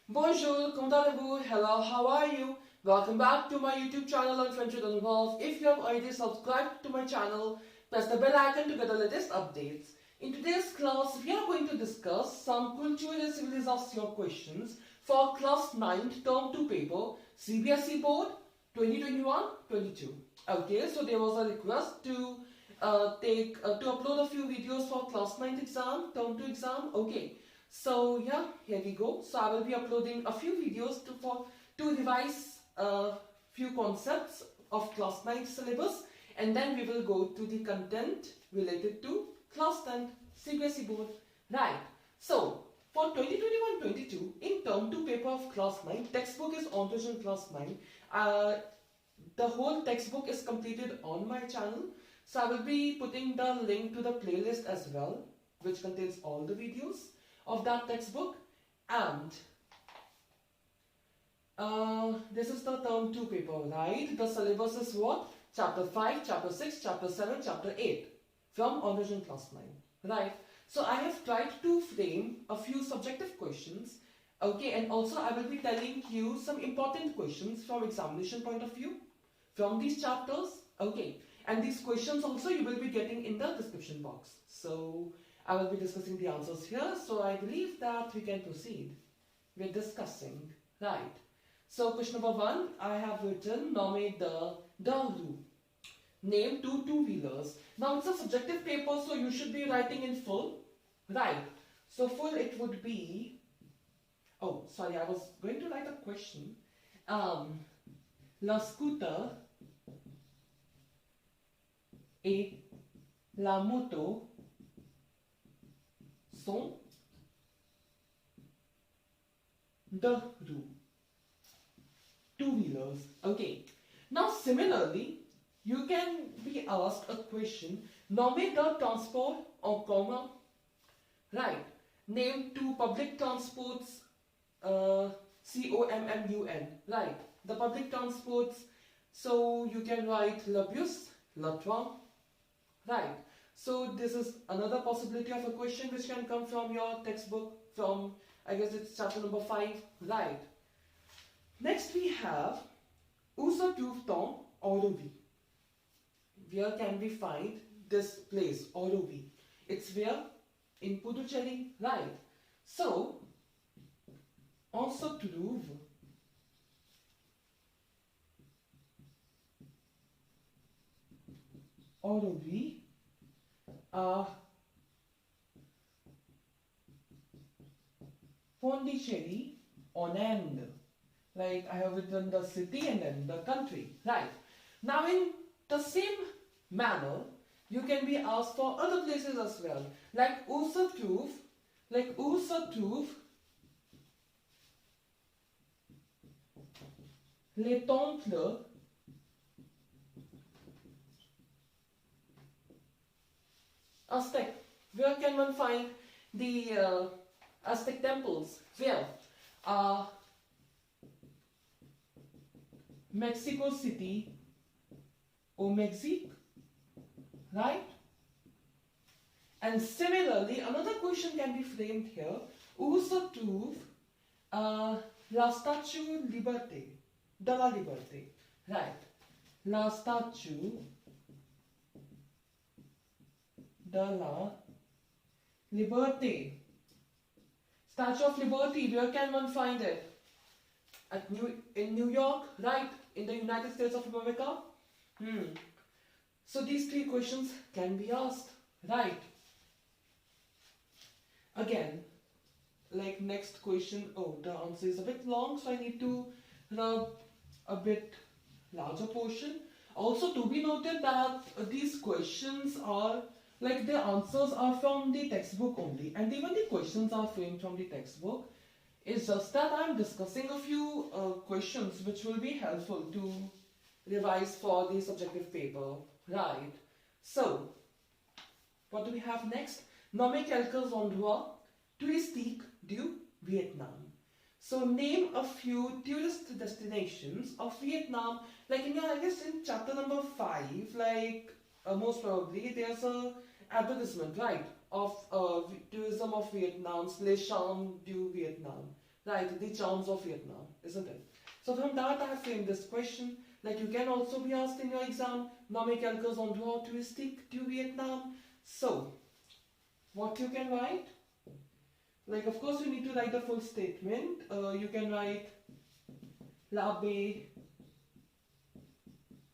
Bonjour, comment allez-vous? Hello, how are you? Welcome back to my YouTube channel on French with Anubhav. If you have already subscribed to my channel, press the bell icon to get the latest updates. In today's class, we are going to discuss some culture et civilisation questions for class 9 term 2 paper, CBSE board 2021-22. Okay, so there was a request to upload a few videos for class 9 exam, term 2 exam. Okay. So yeah, here we go. So I will be uploading a few videos to revise a few concepts of class 9 syllabus, and then we will go to the content related to class 10 CBSE board. Right. So for 2021-22 in term 2 paper of class 9, textbook is Entre Jeunes Class 9. The whole textbook is completed on my channel. So I will be putting the link to the playlist as well, which contains all the videos of that textbook. And this is the term 2 paper, right? The syllabus is what? Chapter 5, chapter 6, chapter 7, chapter 8 from Entre Jeunes Class 9, right? So I have tried to frame a few subjective questions, okay, and also I will be telling you some important questions from examination point of view from these chapters, okay, and these questions also you will be getting in the description box. So I will be discussing the answers here, so I believe that we can proceed with discussing, right? So question number 1, I have written Nommez, deux, roues. Name two two-wheelers. Now it's a subjective paper, so you should be writing in full, right? So full it would be, oh sorry, I was going to write a question. La scooter et la moto sont deux roues, two-wheelers. Okay. Now similarly, you can be asked a question. Nommez deux transports en commun. Right. Name two public transports. COMMUN. Right. The public transports. So you can write le bus, le train. Right. So this is another possibility of a question which can come from your textbook from, I guess it's chapter number 5, right? Next we have, où se trouve-t-on Auroville? Where can we find this place, Auroville? It's where? In Puducherry, right? So, on se trouve Auroville Pondicherry on end. Like I have written the city and then the country. Right. Now in the same manner, you can be asked for other places as well. Like où se trouve, les temples Aztec. Where can one find the Aztec temples? Where? Mexico City or Mexique, right? And similarly, another question can be framed here. Où se trouve la statue Liberté, de la Liberté, right? La statue de la Liberté. Statue of Liberty, where can one find it? In New York, right? In the United States of America? So these three questions can be asked, right? Again, like next question, oh, the answer is a bit long, so I need to rub a bit larger portion. Also to be noted that these questions are, like the answers are from the textbook only, and even the questions are framed from the textbook. It's just that I'm discussing a few questions which will be helpful to revise for the subjective paper, right? So, what do we have next? Nommez quelques endroits touristiques du Vietnam. So, name a few tourist destinations of Vietnam. Like in your, I guess in chapter number 5, like most probably there's a advertisement, right, of tourism of Vietnam, Les Champs du Vietnam, right? The charms of Vietnam, isn't it? So from that I have framed this question. Like you can also be asked in your exam, Nommez, quelques, endroits, touristiques du Vietnam. So, what you can write? Like of course you need to write the full statement. You can write la baie,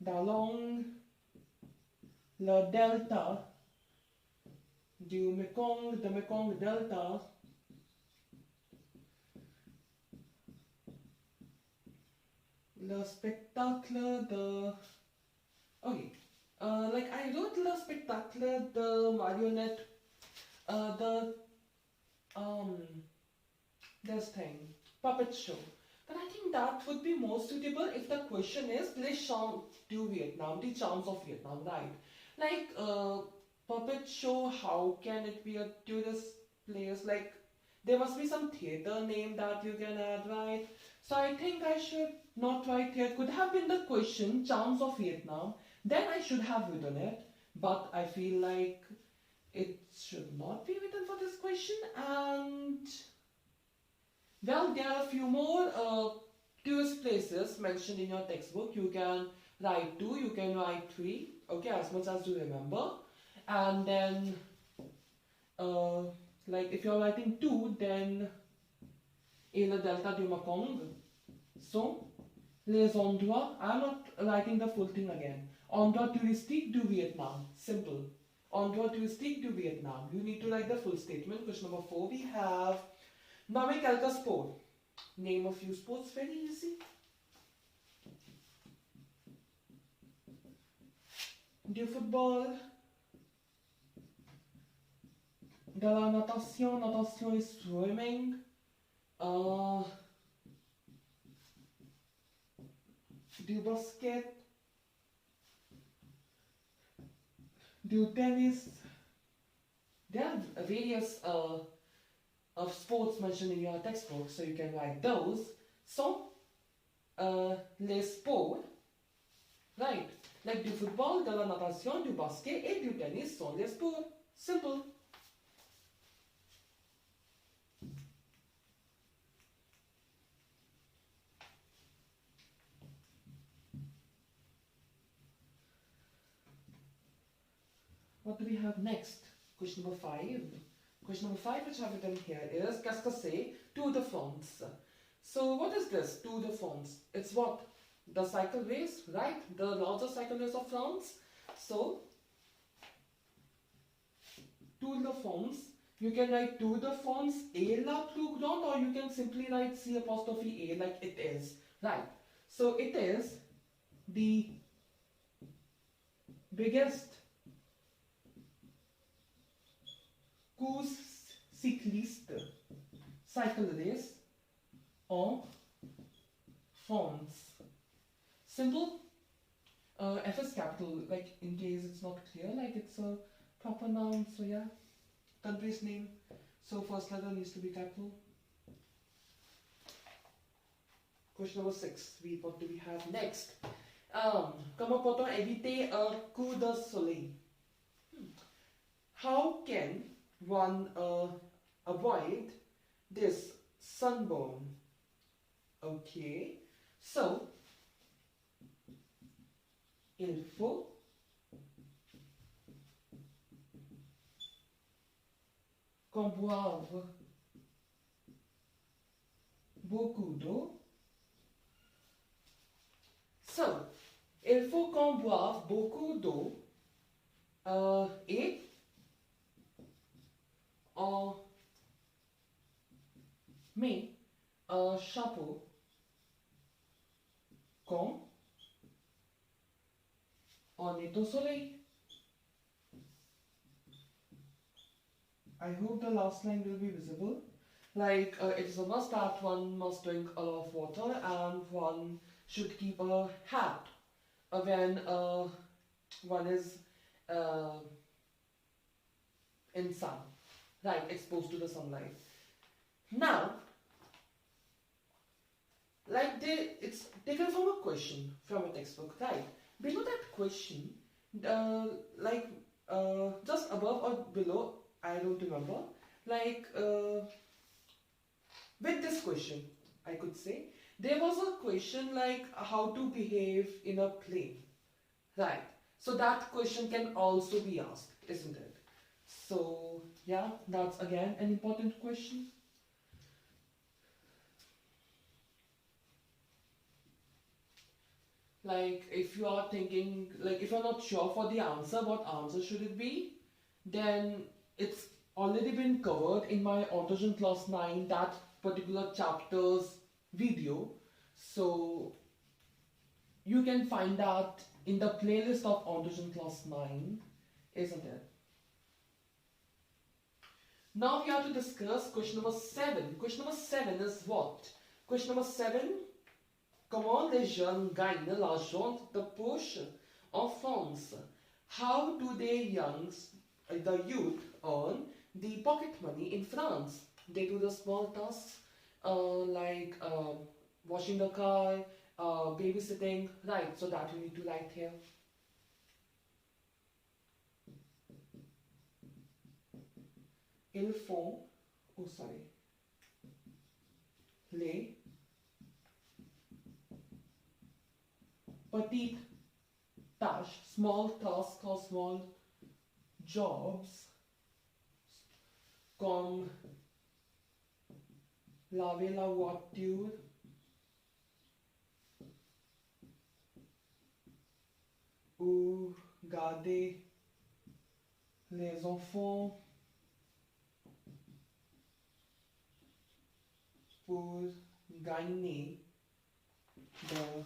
da long, le delta du Mekong, the Mekong Delta, le spectacle de... Okay, like I wrote le spectacle de marionnette, this thing, puppet show. But I think that would be more suitable if the question is les charmes du Vietnam, the charms of Vietnam, right? Like puppet show, how can it be a tourist place? Like there must be some theater name that you can add, right? So I think I should not write here. It could have been the question, charms of Vietnam. Then I should have written it. But I feel like it should not be written for this question. And well, there are a few more tourist places mentioned in your textbook. You can write 2, you can write 3. Okay, as much as you remember. And then like if you're writing 2, then et le delta du Mekong. So les endroits, I'm not writing the full thing again. Endroits touristiques du Vietnam. Simple. Endroits touristiques du Vietnam. You need to write the full statement. Question number 4 we have Nommez quelques sports. Name a few sports, very easy. Du football. De la natation. Natation is swimming. Du basket. Du tennis. There are various of sports mentioned in your textbook, so you can write those. So, les sports, right? Like du football, de la natation, du basket et du tennis sont les sports. Simple. What do we have next? Question number 5. Question number 5 which I have written here is Qu'est-ce que c'est? Tour de France. So what is this Tour de France? It's what? The cycle race, right? The largest cycle race of France. So Tour de France, you can write Tour de France et la plus grande, or you can simply write C apostrophe A like it is, right? So it is the biggest course cycliste, cycle race en France. Simple. F is capital, like in case it's not clear, like it's a proper noun, so yeah. Country's name, so first letter needs to be capital. Question number 6, what do we have next? Comment peut-on éviter un coup de soleil? How can one avoid this sunburn? Okay, so il faut qu'on boive beaucoup d'eau. So, il faut qu'on boive beaucoup d'eau et on met un chapeau quand on est au soleil. I hope the last line will be visible. Like it is a must that one must drink a lot of water and one should keep a hat when one is in sun, right, exposed to the sunlight. Now, like it's taken from a question from a textbook, right? Below that question, just above or below, I don't remember, like with this question, I could say, there was a question like how to behave in a plane, right? So that question can also be asked, isn't it? So yeah, that's again an important question. Like if you are thinking, like if you're not sure for the answer, what answer should it be, then it's already been covered in my Entre Jeunes Class 9, that particular chapter's video. So you can find that in the playlist of Entre Jeunes Class 9, isn't it? Now we have to discuss question number 7. Question number 7 is what? Question number 7. Comment les jeunes gagnent l'argent de poche en France? How do the youth earn the pocket money in France? They do the small tasks like washing the car, babysitting, right? So that we need to write here. Ils font, les petites tâches, small tasks or small jobs, comme laver la voiture, ou garder les enfants, pour gagner de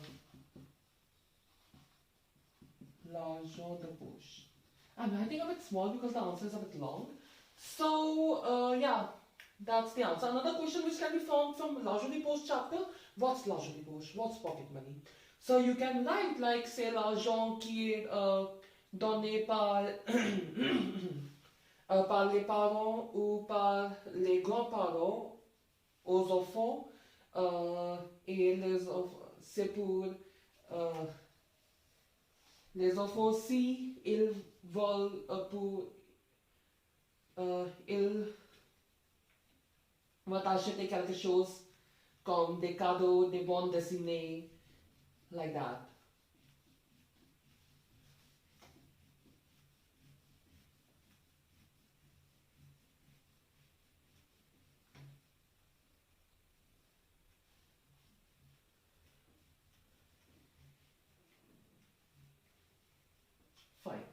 l'argent de poche. I'm writing a bit small because the answer is a bit long. So, yeah, that's the answer. Another question which can be found from l'argent de poche chapter. What's l'argent de poche? What's pocket money? So you can write like, c'est l'argent qui est donné par, par les parents ou par les grands-parents aux enfants, et les enfants, c'est pour les enfants aussi, ils veulent ils vont acheter quelque chose comme des cadeaux, des bandes dessinées, like that. Fine.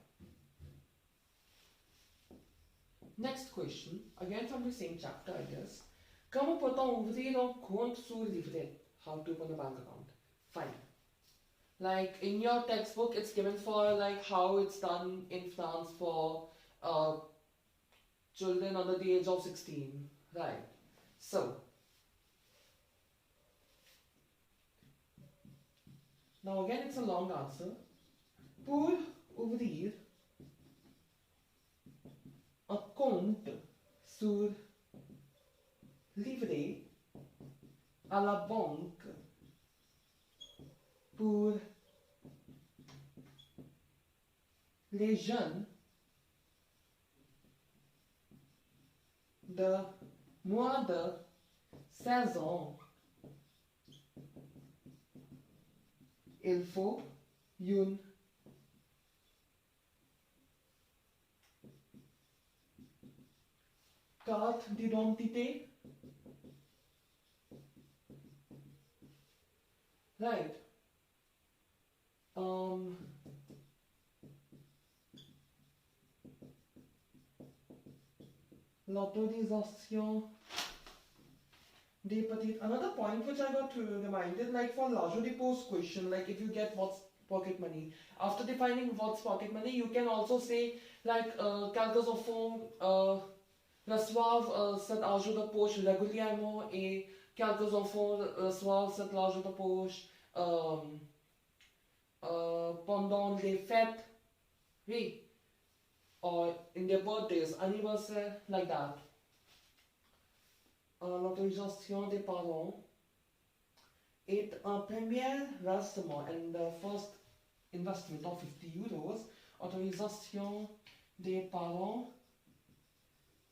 Next question, again from the same chapter, I guess. Comment peut-on ouvrir un compte sur livret? How to open a bank account. Fine. Like in your textbook, it's given for like how it's done in France for children under the age of 16, right? So, now again it's a long answer. Pour ouvrir un compte sur livret à la banque pour les jeunes de moins de 16 ans, il faut une carte d'identité, right? L'autorisation des petites. Another point which I got reminded, like for l'argent de poche question, like if you get what's pocket money, after defining what's pocket money, you can also say like quelques enfants reçoivent cet argent de poche régulièrement et quelques enfants reçoivent cet argent de poche pendant les fêtes, oui, or in their birthdays, anniversary, like that. L'autorisation des parents est un premier versement, and the first investment of 50 euros. Autorisation des parents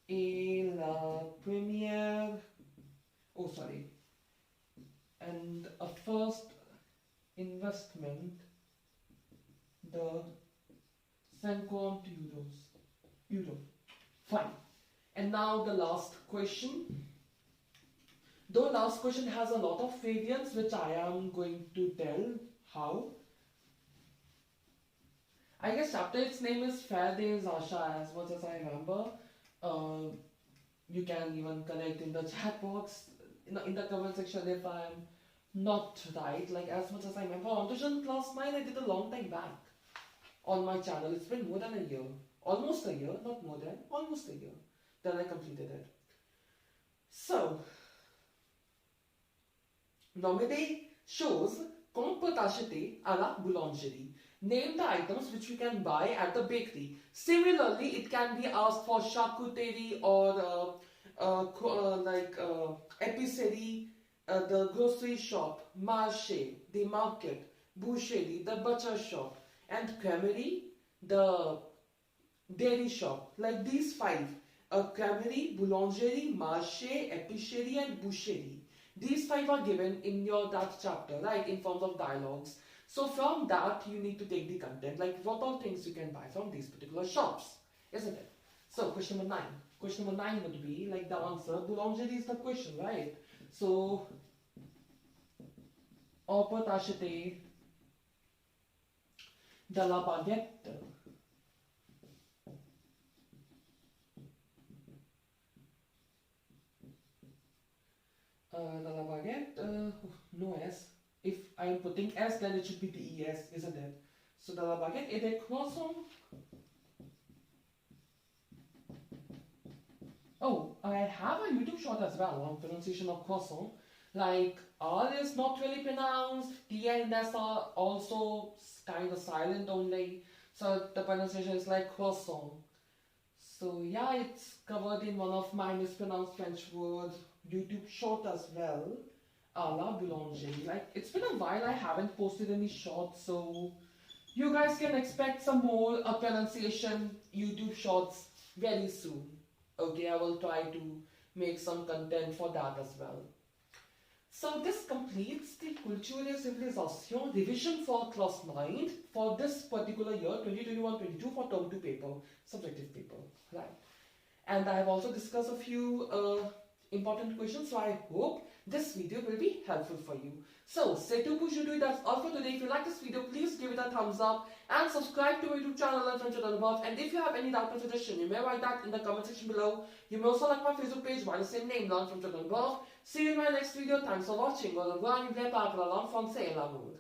est la première oh sorry, and a first investment, the 50 euros. Euro. Fine. And now the last question. Though last question has a lot of variants which I am going to tell how. I guess chapter its name is Fair Days Asha as much as I remember. You can even connect in the chat box, in the comment section if I am not right, like as much as I remember. Entre Jeunes Class 9 I did a long time back on my channel. It's been more than a year. Almost a year, not more than, almost a year. Then I completed it. So, Nommez shows qu'on peut acheter à la boulangerie. Name the items which you can buy at the bakery. Similarly, it can be asked for charcuterie or épicerie, the grocery shop, marché, the market, boucherie, the butcher shop, and creamerie, the dairy shop. Like these five: creamerie, boulangerie, marché, épicerie, and boucherie. These five are given in that chapter, right, in forms of dialogues. So from that, you need to take the content, like what all things you can buy from these particular shops, isn't it? So question number 9. Question number 9 would be like the answer. Boulangerie is the question, right? So, on peut acheter de la baguette. De la baguette, no S. If I am putting S, then it should be the ES, isn't it? So, de la baguette et des croissants. Oh, I have a YouTube short as well on pronunciation of croissant. Like, R is not really pronounced, T and S are also kind of silent only. So, the pronunciation is like croissant. So, yeah, it's covered in one of my mispronounced French words YouTube short as well. A la boulangerie. Like, it's been a while I haven't posted any shorts, so you guys can expect some more pronunciation YouTube shorts very soon. Okay, I will try to make some content for that as well. So this completes the Culture et Civilisation revision for class 9 for this particular year, 2021-22, for term 2 paper, subjective paper, right? And I have also discussed a few important questions, so I hope this video will be helpful for you. So, c'est tout pour aujourd'hui. That's all for today. If you like this video, please give it a thumbs up and subscribe to my YouTube channel, Entre Jeunes Class. And if you have any doubt or suggestion, you may write that in the comment section below. You may also like my Facebook page by the same name, Entre Jeunes Class. See you in my next video. Thanks for watching. Au revoir, n'oubliez pas, pour la langue française et l'amour.